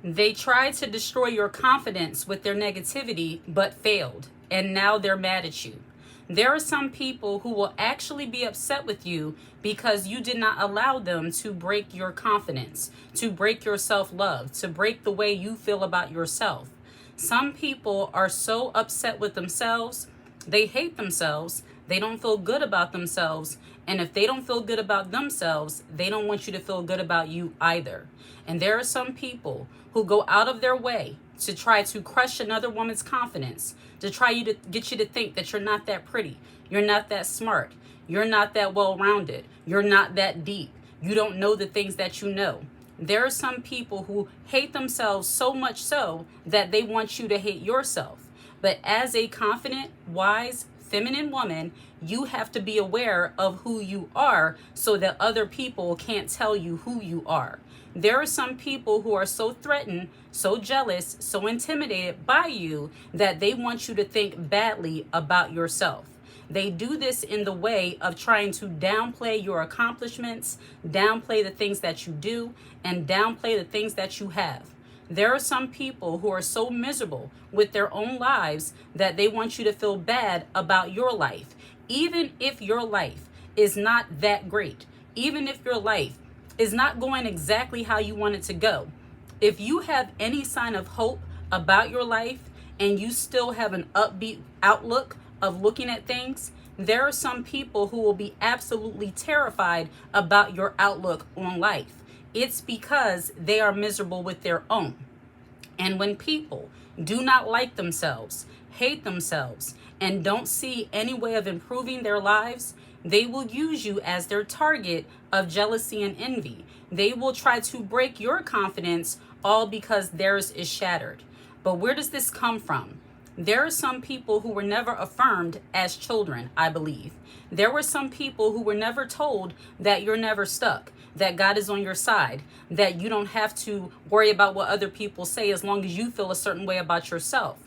They tried to destroy your confidence with their negativity, but failed. And now they're mad at you. There are some people who will actually be upset with you because you did not allow them to break your confidence, to break your self-love, to break the way you feel about yourself. Some people are so upset with themselves, they hate themselves, they don't feel good about themselves, and if they don't feel good about themselves, they don't want you to feel good about you either. And there are some people who go out of their way to try to crush another woman's confidence, to try to get you to think that you're not that pretty, you're not that smart, you're not that well-rounded, you're not that deep, you don't know the things that you know. There are some people who hate themselves so much so that they want you to hate yourself. But as a confident, wise, feminine woman, you have to be aware of who you are so that other people can't tell you who you are. There are some people who are so threatened, so jealous, so intimidated by you that they want you to think badly about yourself. They do this in the way of trying to downplay your accomplishments, downplay the things that you do, and downplay the things that you have. There are some people who are so miserable with their own lives that they want you to feel bad about your life, even if your life is not that great, even if your life is not going exactly how you want it to go. If you have any sign of hope about your life and you still have an upbeat outlook of looking at things, there are some people who will be absolutely terrified about your outlook on life. It's because they are miserable with their own. And when people do not like themselves, hate themselves, and don't see any way of improving their lives, they will use you as their target of jealousy and envy. They will try to break your confidence all because theirs is shattered. But where does this come from? There are some people who were never affirmed as children, I believe. There were some people who were never told that you're never stuck, that God is on your side, that you don't have to worry about what other people say as long as you feel a certain way about yourself.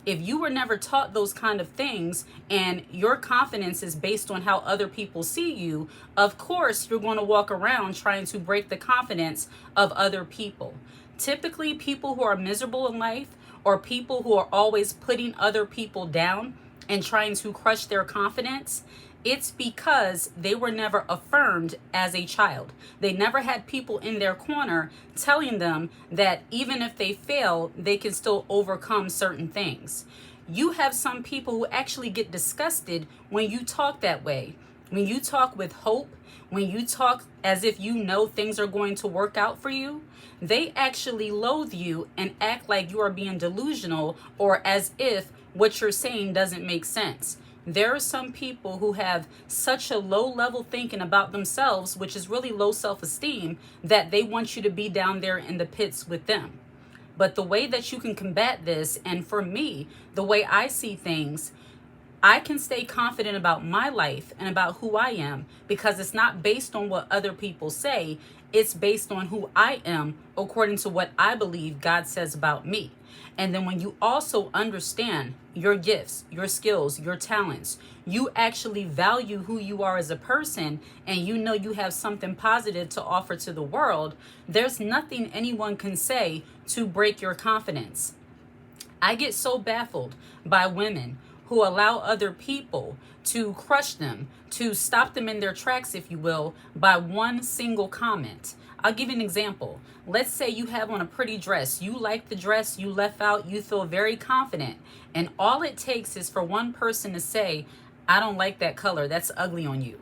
If you were never taught those kind of things and your confidence is based on how other people see you, of course, you're going to walk around trying to break the confidence of other people. Typically, people who are miserable in life or people who are always putting other people down and trying to crush their confidence, it's because they were never affirmed as a child. They never had people in their corner telling them that even if they fail, they can still overcome certain things. You have some people who actually get disgusted when you talk that way. When you talk with hope, when you talk as if you know things are going to work out for you, they actually loathe you and act like you are being delusional or as if what you're saying doesn't make sense. There are some people who have such a low level thinking about themselves, which is really low self-esteem, that they want you to be down there in the pits with them. But the way that you can combat this, and for me, the way I see things, I can stay confident about my life and about who I am because it's not based on what other people say. It's based on who I am according to what I believe God says about me. And then when you also understand your gifts, your skills, your talents, you actually value who you are as a person and you know you have something positive to offer to the world, there's nothing anyone can say to break your confidence. I get so baffled by women who allow other people to crush them, to stop them in their tracks, if you will, by one single comment. I'll give you an example. Let's say you have on a pretty dress. You like the dress, you left out, you feel very confident. And all it takes is for one person to say, I don't like that color, that's ugly on you.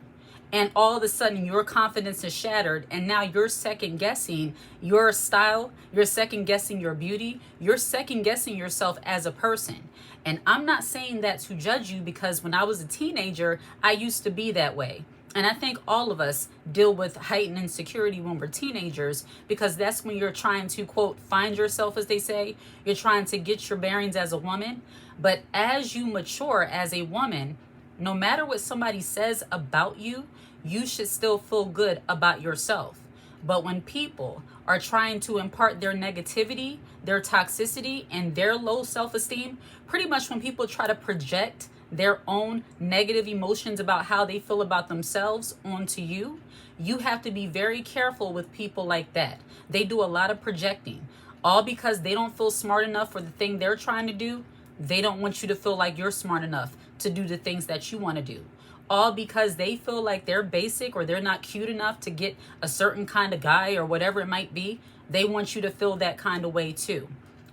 And all of a sudden your confidence is shattered and now you're second guessing your style, you're second guessing your beauty, you're second guessing yourself as a person. And I'm not saying that to judge you because when I was a teenager, I used to be that way. And I think all of us deal with heightened insecurity when we're teenagers because that's when you're trying to, quote, find yourself, as they say. You're trying to get your bearings as a woman. But as you mature as a woman, no matter what somebody says about you, you should still feel good about yourself. But when people are trying to impart their negativity, their toxicity, and their low self-esteem, pretty much when people try to project their own negative emotions about how they feel about themselves onto you, you have to be very careful with people like that. They do a lot of projecting. All because they don't feel smart enough for the thing they're trying to do. They don't want you to feel like you're smart enough to do the things that you want to do. All because they feel like they're basic or they're not cute enough to get a certain kind of guy or whatever it might be. They want you to feel that kind of way too.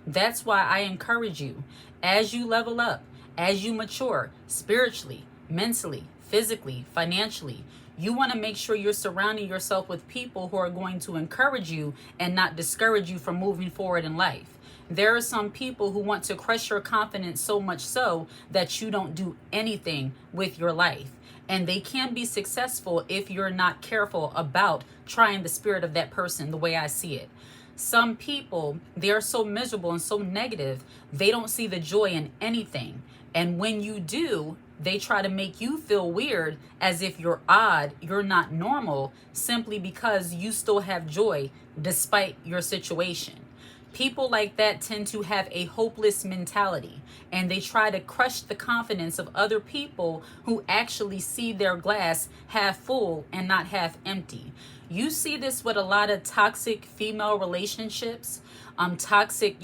That's why I encourage you, as you level up, as you mature spiritually, mentally, physically, financially, you want to make sure you're surrounding yourself with people who are going to encourage you and not discourage you from moving forward in life. There are some people who want to crush your confidence so much so that you don't do anything with your life. And they can be successful if you're not careful about trying the spirit of that person the way I see it. Some people, they are so miserable and so negative, they don't see the joy in anything. And when you do, they try to make you feel weird, as if you're odd, you're not normal, simply because you still have joy despite your situation. People like that tend to have a hopeless mentality, and they try to crush the confidence of other people who actually see their glass half full and not half empty. You see this with a lot of toxic female relationships, toxic,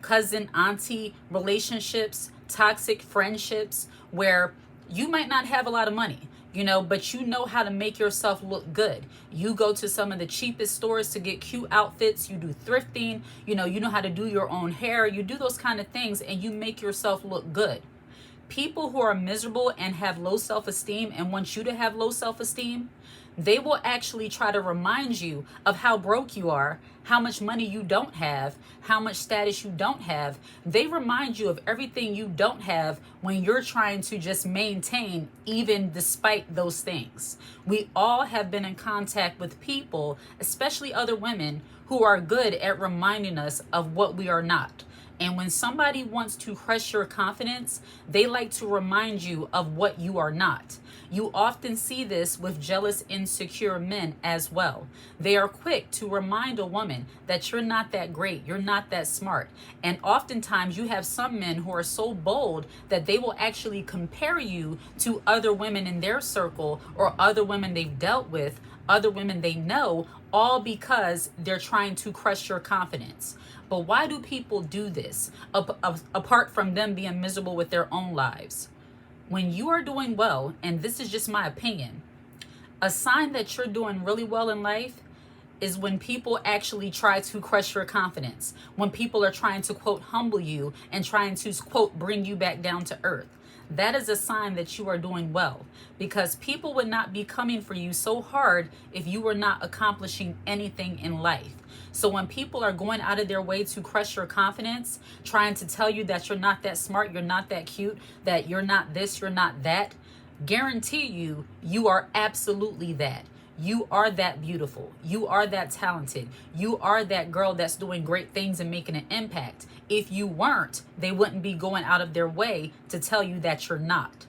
cousin, auntie relationships, toxic friendships, where you might not have a lot of money, but you know how to make yourself look good. You go to some of the cheapest stores to get cute outfits. You do thrifting. You know how to do your own hair. You do those kind of things and you make yourself look good. People who are miserable and have low self-esteem and want you to have low self-esteem, they will actually try to remind you of how broke you are, how much money you don't have, how much status you don't have. They remind you of everything you don't have when you're trying to just maintain, even despite those things. We all have been in contact with people, especially other women, who are good at reminding us of what we are not. And when somebody wants to crush your confidence, they like to remind you of what you are not. You often see this with jealous, insecure men as well. They are quick to remind a woman that you're not that great, you're not that smart. And oftentimes you have some men who are so bold that they will actually compare you to other women in their circle or other women they've dealt with, other women they know, all because they're trying to crush your confidence. But why do people do this, apart from them being miserable with their own lives? When you are doing well, and this is just my opinion, a sign that you're doing really well in life is when people actually try to crush your confidence, when people are trying to, quote, humble you and trying to, quote, bring you back down to earth. That is a sign that you are doing well, because people would not be coming for you so hard if you were not accomplishing anything in life. So when people are going out of their way to crush your confidence, trying to tell you that you're not that smart, you're not that cute, that you're not this, you're not that, guarantee you, you are absolutely that. You are that beautiful. You are that talented. You are that girl that's doing great things and making an impact. If you weren't, they wouldn't be going out of their way to tell you that you're not.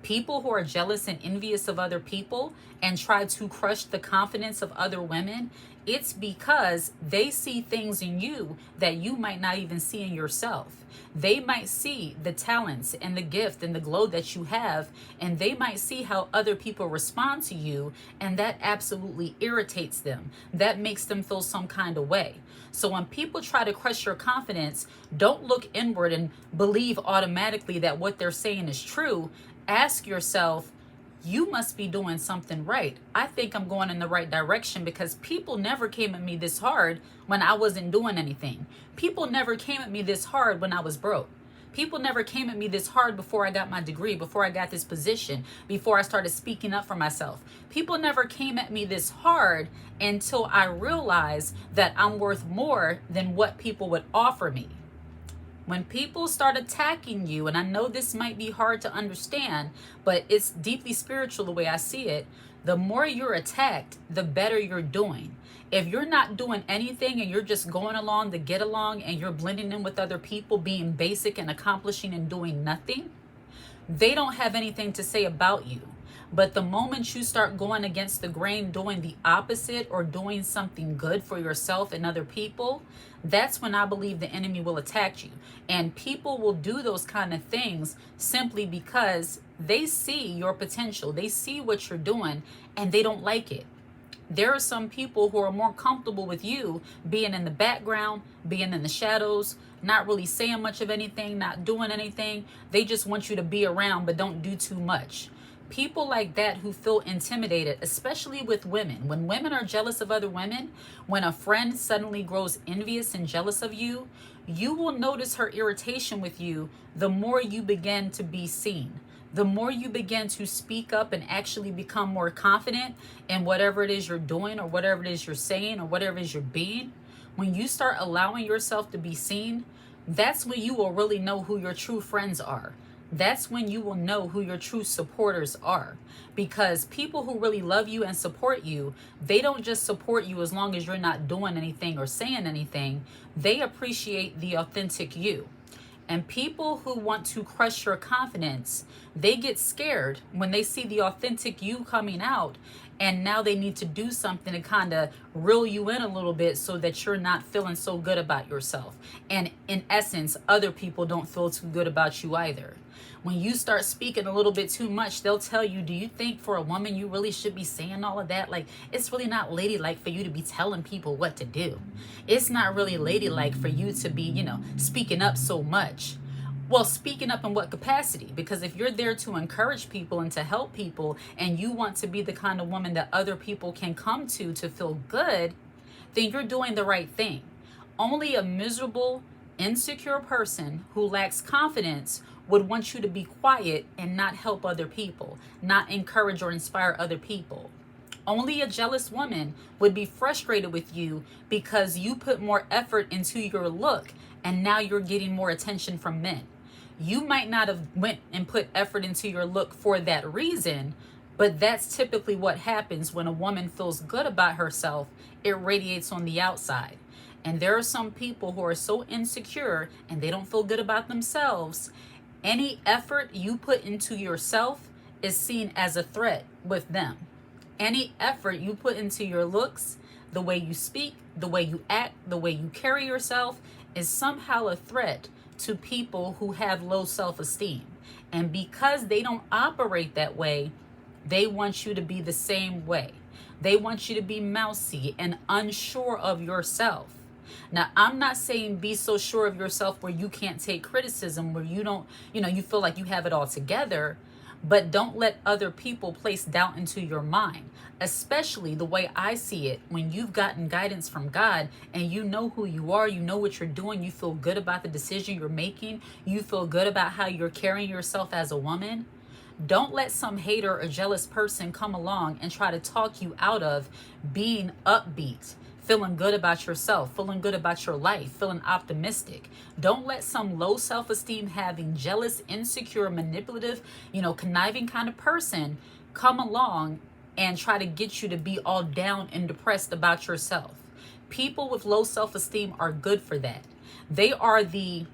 People who are jealous and envious of other people and try to crush the confidence of other women, it's because they see things in you that you might not even see in yourself. They might see the talents and the gift and the glow that you have, and they might see how other people respond to you, and that absolutely irritates them. That makes them feel some kind of way. So when people try to crush your confidence, don't look inward and believe automatically that what they're saying is true. Ask yourself, you must be doing something right. I think I'm going in the right direction, because people never came at me this hard when I wasn't doing anything. People never came at me this hard when I was broke. People never came at me this hard before I got my degree, before I got this position, before I started speaking up for myself. People never came at me this hard until I realized that I'm worth more than what people would offer me. When people start attacking you, and I know this might be hard to understand, but it's deeply spiritual the way I see it, the more you're attacked, the better you're doing. If you're not doing anything and you're just going along to get along and you're blending in with other people, being basic and accomplishing and doing nothing, they don't have anything to say about you. But the moment you start going against the grain, doing the opposite, or doing something good for yourself and other people, that's when I believe the enemy will attack you. And people will do those kind of things simply because they see your potential. They see what you're doing and they don't like it. There are some people who are more comfortable with you being in the background, being in the shadows, not really saying much of anything, not doing anything. They just want you to be around, but don't do too much. People like that who feel intimidated, especially with women. When women are jealous of other women, when a friend suddenly grows envious and jealous of you, you will notice her irritation with you the more you begin to be seen. The more you begin to speak up and actually become more confident in whatever it is you're doing or whatever it is you're saying or whatever it is you're being, when you start allowing yourself to be seen, that's when you will really know who your true friends are. That's when you will know who your true supporters are. Because people who really love you and support you, they don't just support you as long as you're not doing anything or saying anything. They appreciate the authentic you. And people who want to crush your confidence, they get scared when they see the authentic you coming out. And now they need to do something to kind of reel you in a little bit so that you're not feeling so good about yourself. And in essence, other people don't feel too good about you either. When you start speaking a little bit too much, they'll tell you, do you think for a woman you really should be saying all of that? Like, it's really not ladylike for you to be telling people what to do. It's not really ladylike for you to be, speaking up so much. Well, speaking up in what capacity? Because if you're there to encourage people and to help people, and you want to be the kind of woman that other people can come to feel good, then you're doing the right thing. Only a miserable, insecure person who lacks confidence would want you to be quiet and not help other people, not encourage or inspire other people. Only a jealous woman would be frustrated with you because you put more effort into your look and now you're getting more attention from men. You might not have went and put effort into your look for that reason, but that's typically what happens when a woman feels good about herself. It radiates on the outside. And there are some people who are so insecure and they don't feel good about themselves. Any effort you put into yourself is seen as a threat with them. Any effort you put into your looks, the way you speak, the way you act, the way you carry yourself is somehow a threat to people who have low self-esteem. And because they don't operate that way, they want you to be the same way. They want you to be mousy and unsure of yourself. Now, I'm not saying be so sure of yourself where you can't take criticism, where you don't, you feel like you have it all together, but don't let other people place doubt into your mind, especially the way I see it. When you've gotten guidance from God and you know who you are, you know what you're doing, you feel good about the decision you're making, you feel good about how you're carrying yourself as a woman. Don't let some hater or jealous person come along and try to talk you out of being upbeat, feeling good about yourself, feeling good about your life, feeling optimistic. Don't let some low self-esteem having, jealous, insecure, manipulative, conniving kind of person come along and try to get you to be all down and depressed about yourself. People with low self-esteem are good for that. They are the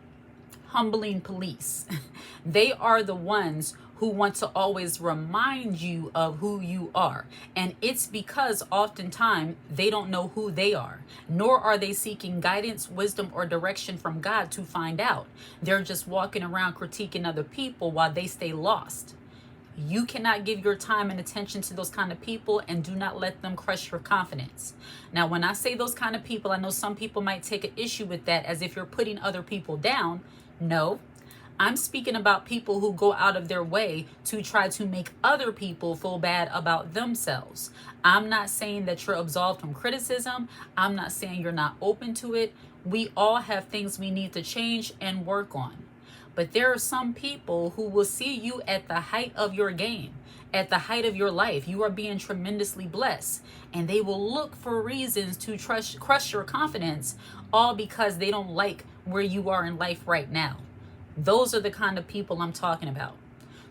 humbling police. They are the ones who want to always remind you of who you are. And it's because oftentimes they don't know who they are, nor are they seeking guidance, wisdom, or direction from God to find out. They're just walking around critiquing other people while they stay lost. You cannot give your time and attention to those kind of people, and do not let them crush your confidence. Now, when I say those kind of people, I know some people might take an issue with that as if you're putting other people down. No, I'm speaking about people who go out of their way to try to make other people feel bad about themselves. I'm not saying that you're absolved from criticism. I'm not saying you're not open to it. We all have things we need to change and work on. But there are some people who will see you at the height of your game, at the height of your life. You are being tremendously blessed, and they will look for reasons to crush your confidence, all because they don't like where you are in life right now. Those are the kind of people I'm talking about.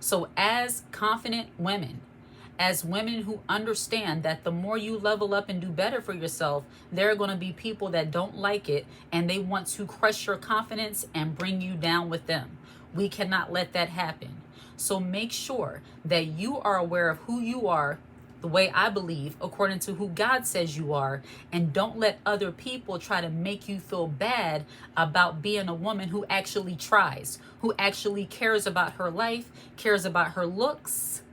So as confident women, as women who understand that the more you level up and do better for yourself, there are going to be people that don't like it and they want to crush your confidence and bring you down with them. We cannot let that happen. So make sure that you are aware of who you are, the way I believe, according to who God says you are, and don't let other people try to make you feel bad about being a woman who actually tries, who actually cares about her life, cares about her looks.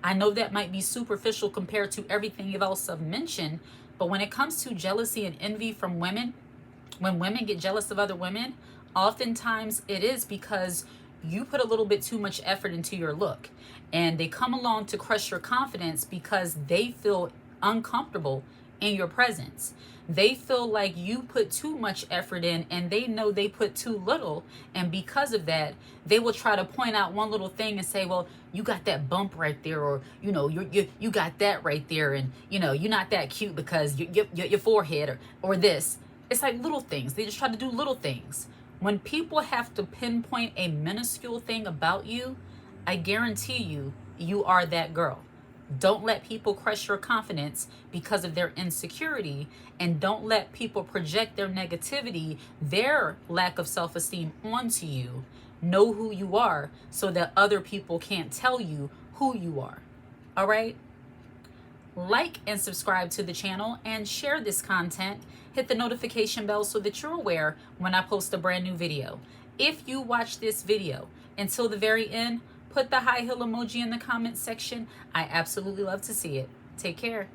I know that might be superficial compared to everything else I've mentioned, but when it comes to jealousy and envy from women, when women get jealous of other women, oftentimes it is because you put a little bit too much effort into your look, and they come along to crush your confidence because they feel uncomfortable in your presence. They feel like you put too much effort in and they know they put too little. And because of that, they will try to point out one little thing and say, well, you got that bump right there, or, you got that right there. And, you're not that cute because your forehead or this. It's like little things. They just try to do little things. When people have to pinpoint a minuscule thing about you, I guarantee you, you are that girl. Don't let people crush your confidence because of their insecurity, and don't let people project their negativity, their lack of self-esteem onto you. Know who you are so that other people can't tell you who you are. All right? Like and subscribe to the channel and share this content. Hit the notification bell so that you're aware when I post a brand new video. If you watch this video until the very end, put the high heel emoji in the comment section. I absolutely love to see it. Take care.